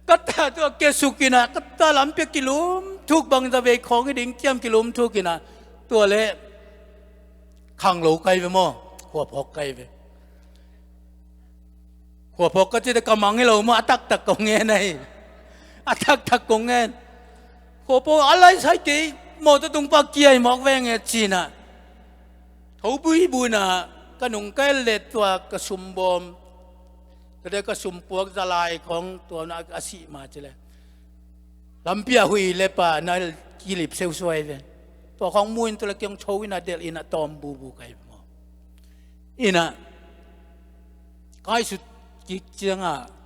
ก็แต่ตัวเกสุกินะก็ตาลำเปียกิลุมทุกบางตะเวของไอ้ดิ่งเกี่ยมกิลุมทุกกินะตัวเละขังโลไกไปมั่วหัวพกไกไปหัวพกก็จะได้กำมังให้เรามาตักกงเงินไงตักกงเงินหัวพกอะไรใช่กี่หมดตรงปากเกียร์หมอกแวงเงี้ยจีน่ะเขาบุยน่ะก็หนุ่งแก้เล็ดตัวกระสุมบอมก็ได้กระสุมปวกจะลายของตัวนักอาศิมาเจเลยลำเปียหุยเล็บนั่นกิลิบเซลสวยเลยตัวของมุนตัวเล็กยังโชวินาเดลอินะตอมบูไก่หมออินะใกล้สุดกิจยัง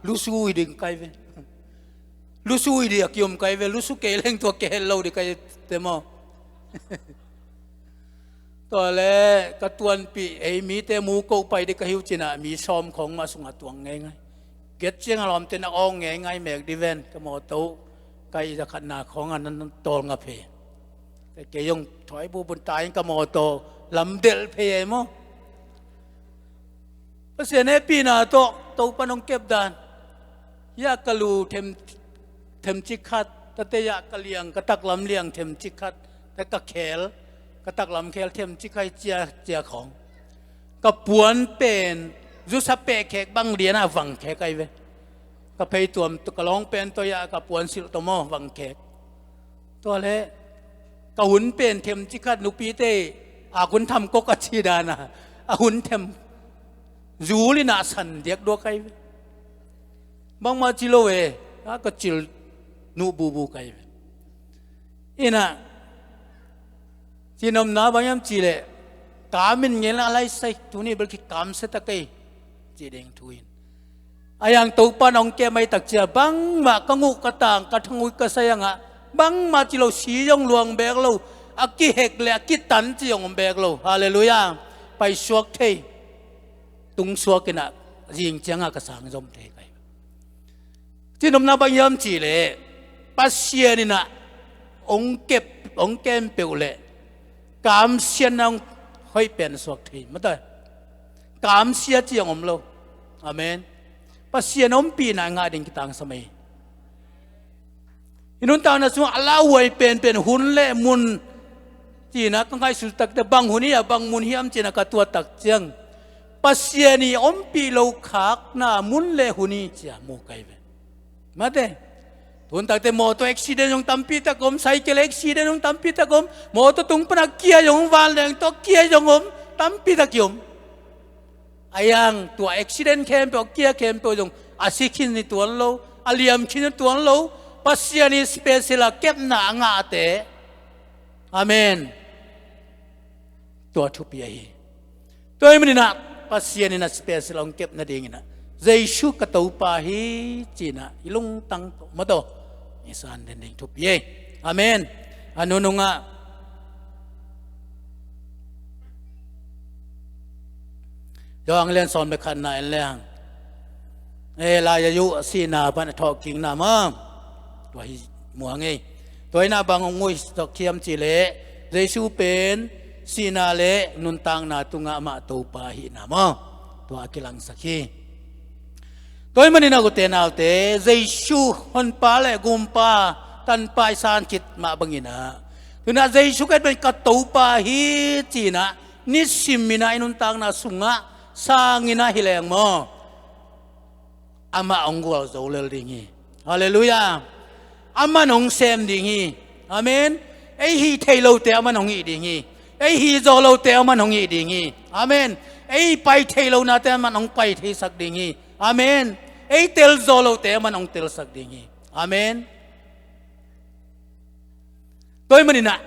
ลุสุยดึงไก่เวลุสุยเดียกยมไก่เวลุสุเกลงตัวเกลเราดิไก่เต็มอตัวเล่กระตวนปีมีแต่มูโกไปได้กระหิวจินะมีซ้อมของมาสุงตัวไงเก็ตเชียงอารมณ์เต็นอ่องไงแมกดิเวนกมอโตไกจะขัดนาของอันนั้นโตงะเพแต่เกยงถอยบูบุญตายกมอโตลำเดลเพยมั้งเพราะเสียเนปีนาโตปนองเก็บดานยากะลูเทมจิคัดแต่เตยากะเลียงกะตักลำเลียงเทมจิคัดแต่กะแขลกระตักลำเคลเทมจิใครเจียของกระปวนเป็นยุสเปะแขกบังเรียนวังแขกไอเวกระเพยตัวกระลองเป็นตัวยากระปวนสิลตมอวังแขกตัวเละกระหุนเป็นเทมจิคัดนุปีเตอาคุณทำกกชีดานะ หุ่นเทมจูลินาสันเดียกดัวไกบางมาจิโลเอก็จิลนูบูไกอินะจีนอมนาบางยามจิเลกามินเงลอะไรใส่ทุนี้บริกามเสตะไกจีเด้งทุยอายังตัวปานองแกไม่ตักเจียบังมากังุกต่างกระทงุยกระเซียงะบังมาจิโลสียงหลวงเบกโลอากิเฮกเลอากิตันจียงเบกโลฮาเลลูยาไปสวกเทตุงสวกินะยิงจังกระสังจมเทไกจีนอมนาบางยามจิเลปัสเซียนี่นะองเก็บองแกมเปลเลกามเสียนองค่อยเป็นสวกเทมาได้กามเสียจียงอมโลอาเมนปัสเซียนอมปีนางาดิงกิตังสมัยอินุนตานะสุอาลาวยเป็นหุ่นเละมุนจีนะก็ให้สุดตักแต่บางหุ่นนี่บางมุนเฮียมจีนะกัตัวตักเจียงปัสเซียนี่อมปีโลคักน่ามุนเละหุ่นนี่จีโมไกเวมาเด้ทุนตักแต่มอเตอร์อุบิเหตุยงตั้มปีตะกมไซเคิลอุบิเหตุยงตั้มปีตะกมมอเตอร์ตุงปนักเกียยงวันแรงตกเกียยงอมตั้มปีตะกิมอายังตัวอุบิเหตุแคมป์เกียแคมป์ยงอาศิคินนี่ตัวโลอาลียมคินตัวโลปัสเซียนี่สเปเชียลเก็บหนางาเตอาเมนตัวทุบยัยตัวมันนี่นะปัสเซียนี่นะสเปเชียลองเก็บนาดีงี้นะเจสุกตัวปาฮีจีนะอิลุงตังมาโตอิสานเดนดิงทุบยัยอาเมนอนุนุงะยองเลียนสอนไปขันนายเลียงลายยุสีนาพันทอกิงนามาตัวหิมัวไงตัวน่าบางงวยตอกเขียมจิเลเจสุเป็นสีนาเลนุนตังนาตุงะมาตูปาหินามาตัวอากิลังสักขีตัวมันนี่นะกุเตนาเตเจสุฮันปาเลกุมปาตันปายสานคิดมาบังอินะตัวน่ะเจสุก็เป็นกัตตูปาหิจีนะนิสิมินะนุนตังนาสุงะสร้างอินะฮิเลงโมอามาองกวลโจเลดิงีฮาเลลูยาอามาหงเซมดิงีอาเมนไอฮีเทโลเตอามาหงอีดิงีไอฮีโจโลเตอามาหงอีดิงีอาเมนไอไปเทโลนาเตอามาหงไปเทสักดิงีอาเมนไอเตลโจโลเตอามาหงเตลสักดิงีอาเมนโดยมันนี่นะ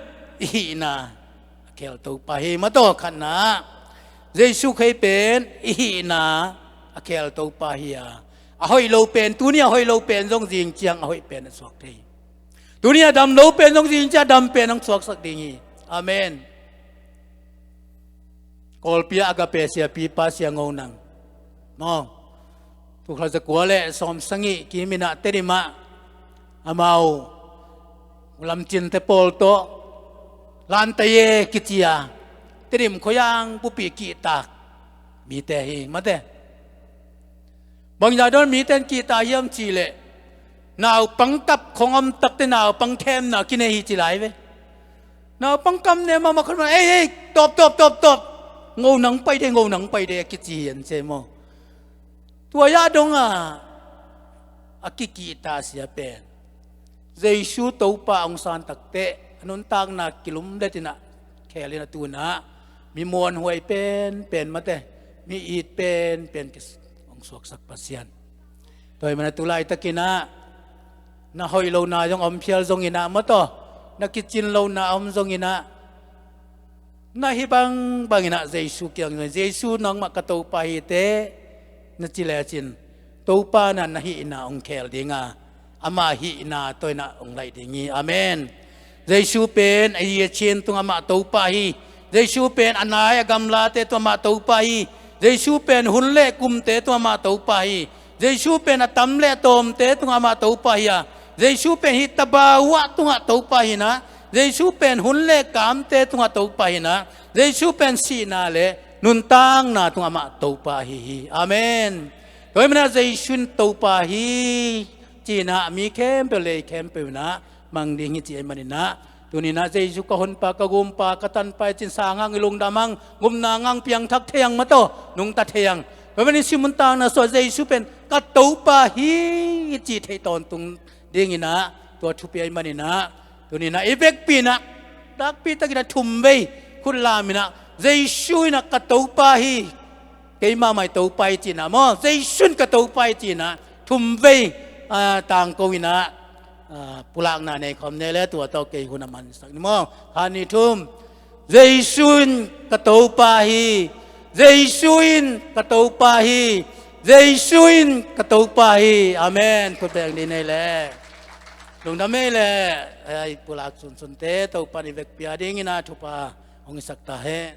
ฮีนาเคลตูปะเฮมาโตขันนะเยซูเคยเป็นฮีนาเคลตูปะเฮียหอยโลเป็นตัวนี้หอยโลเป็นทรงจริงจังหอยเป็นสวกทีตัวนี้ดำโลเป็นทรงจริงจะดำเป็นต้องสวกสักดีอาเมนกอลปีอากาเปเสียปีปาเสียงงนังน้องทุกคนจะกลัวเลยสมสังกิกิมินะเตดิมะอามาลำจินเตโปลโตลันเตเยกิจิยาเตดิมขยังปุปีกิตากมีแต่เฮมาแต่บางอย่างโดนมีแต่กีตาเยี่ยมจีเล่นาวปังกับของอมตักแต่นาวปังเข้มนาวกินให้จีไหลเว้นาวปังกำเนี่ยมาคนมาเอ้ยตบงูหนังไปได้งูหนังไปได้กิจีเห็นใช่ไหมตัวยาดงอากิกีตาเสียเป็นเจสูตัวป่าองศาตักเตะนุนตังนักกิลุมได้ที่น่ะแค่เรียนตัวนะมีมวลหวยเป็นมาแต่มีอีดเป็นสวกสักปัสยันโดยมันตุลายตะกินะน่าหอยโลนาจงอมเพียลจงอินะมาต่อนักกิจินโลนาอมจงอินะน่าฮิบังอินะเจสุเกียงเจสุนังมากระตูปาฮิเตนัจิเลจินตูปานันฮิอินะองเคลดิงาอามาฮิอินะตัวน่ะองไลดิงีอาเมนเจสุเป็นไอเยชินตุงอามาตูปาฮิเจสุเป็นอนายกัมลาเตตัวมาตูปาฮิเจสูเป็นหุ่นเล่กุมเตตัวมาตัวไปเจสูเป็นอัตมเล่ตอมเตตัวมาตัวไปเจสูเป็นหิตบาวะตัวตัวไปนะเจสูเป็นหุ่นเล่กามเตตัวตัวไปนะเจสูเป็นสีนาเล่นุนตังนาตัวมาตัวไปอาเมนโดยมันเจสูตัวไปจีน่ามีเข้มเปเลยเข้มเปนะมังดิ่งจีมันนะตัวนี้นะเจสุกคนปากกุมปากตันไปจินสางังอิลุงดามังกุมนางังเพียงทักเทียงมาโตนุงตัดเทียงเพราะวันนี้สิมุนตางนะส่วนเจสุเป็นกัตตุปาฮีจีเทตอนตุงดิ่งนะตัวทุเปียมันนะตัวนี้นะเอฟเฟกปีนะดักปีตะกินทุ่มไปคุณลามินะ dây xuôi na cắt tàu pa hi cái mà mày tàu pa chỉ na mo dây xuân cắt tàu pa chỉ na thum vây tàng câu na pulang na này không nên là tua tàu cái hun man sắc mo hani thum dây xuân cắt tàu pa hi dây xuân cắt tàu pa hi dây xuân cắt tàu pa hi amen cô bé đi này lẽ lùng đam mê lẽ ai pulang sun sun te tàu pa ni vek pia ding na thupa ông sắc ta he